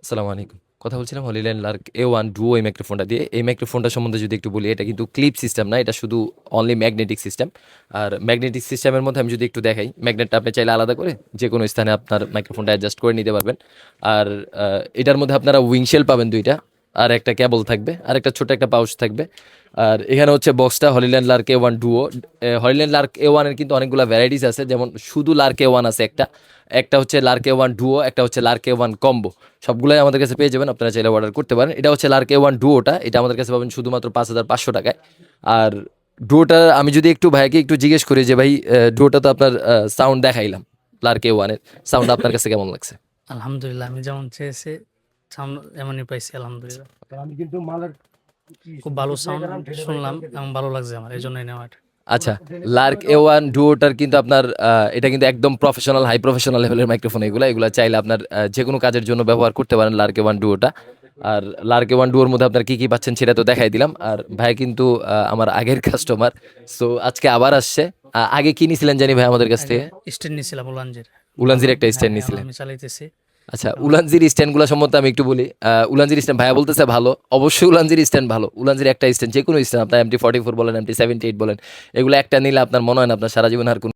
আসসালামু আলাইকুম। কথা বলছিলাম হলিল্যান্ড লার্ক A1 ডুও এই মাইক্রোফোনটা দিয়ে। এই মাইক্রোফোনটা সম্বন্ধে যদি একটু বলি, এটা কিন্তু ক্লিপ সিস্টেম না, এটা শুধু অনলি ম্যাগনেটিক সিস্টেম। আর ম্যাগনেটিক সিস্টেমের মধ্যে আমি যদি একটু দেখাই, ম্যাগনেটটা আপনি চাইলে আলাদা করে যেকোনো স্থানে আপনার মাইক্রোফোনটা অ্যাডজাস্ট করে নিতে পারবেন। আর এটার মধ্যে আপনারা উইংশেল পাবেন ২ টা, আর একটা কেবল থাকবে, আর একটা ছোট একটা পাউচ থাকবে। আর এখানে হচ্ছে বক্সটা Hollyland Lark A1 Duo. Hollyland Lark A1 এর কিন্তু অনেকগুলো ভ্যারাইটিস আছে, যেমন শুধু লার্ক A1 আছে একটা, একটা হচ্ছে লার্ক A1 ডুও, একটা হচ্ছে লার্ক A1 কম্বো। সবগুলোই আমাদের কাছে পেয়ে যাবেন, আপনারা চাইলে অর্ডার করতে পারেন। এটা হচ্ছে লার্ক A1 ডুওটা, এটা আমাদের কাছে পাবেন শুধুমাত্র ৫,৫০০ টাকায়। আর ডুওটা আমি যদি একটু ভাইকে একটু জিজ্ঞেস করি যে ভাই, ডুওটা তো আপনার সাউন্ড দেখাইলাম, লার্ক A1 এর সাউন্ড আপনার কাছে কেমন লাগছে? আলহামদুলিল্লাহ, আমি যেমন চেয়েছি সাউন্ড এমনই পাইছি। আলহামদুলিল্লাহ, আমি কিন্তু মালের খুব ভালো সাউন্ড শুনলাম এবং ভালো লাগছে আমার, এই জন্যই নেওয়া এটা। আচ্ছা, লার্ক A1 ডুওটার কিন্তু আপনার এটা কিন্তু একদম প্রফেশনাল, হাই প্রফেশনাল লেভেলের মাইক্রোফোন। এগুলা চাইলে আপনার যে কোনো কাজের জন্য ব্যবহার করতে পারেন লার্ক A1 ডুওটা। আর লার্ক A1 ডুওর মধ্যে আপনার কি কি পাচ্ছেন সেটা তো দেখাই দিলাম। আর ভাই কিন্তু আমার আগের কাস্টমার, সো আজকে আবার আসছে। আগে কি নিছিলেন জানি ভাই আমাদের কাছ থেকে? স্ট্যান্ড নিয়েছিলাম উলানজির। উলানজির একটা হ্যাঁ, স্ট্যান্ড হ্যাঁ, নিছিলেন। আমি চালাইতেছি। আচ্ছা, উলানজির স্ট্যান্ডগুলো সম্বন্ধে আমি একটু বলি। উলানজির স্ট্যান্ড ভাইয়া বলতেছে ভালো, অবশ্যই উলানজির স্ট্যান্ড ভালো। উলানজির একটা স্ট্যান্ড, যে কোনো স্ট্যান্ড, আপনার MT44 বলেন, MT78 বলেন, এগুলো একটা নিলে আপনার মনে হয় না আপনার সারা জীবন আর কোনো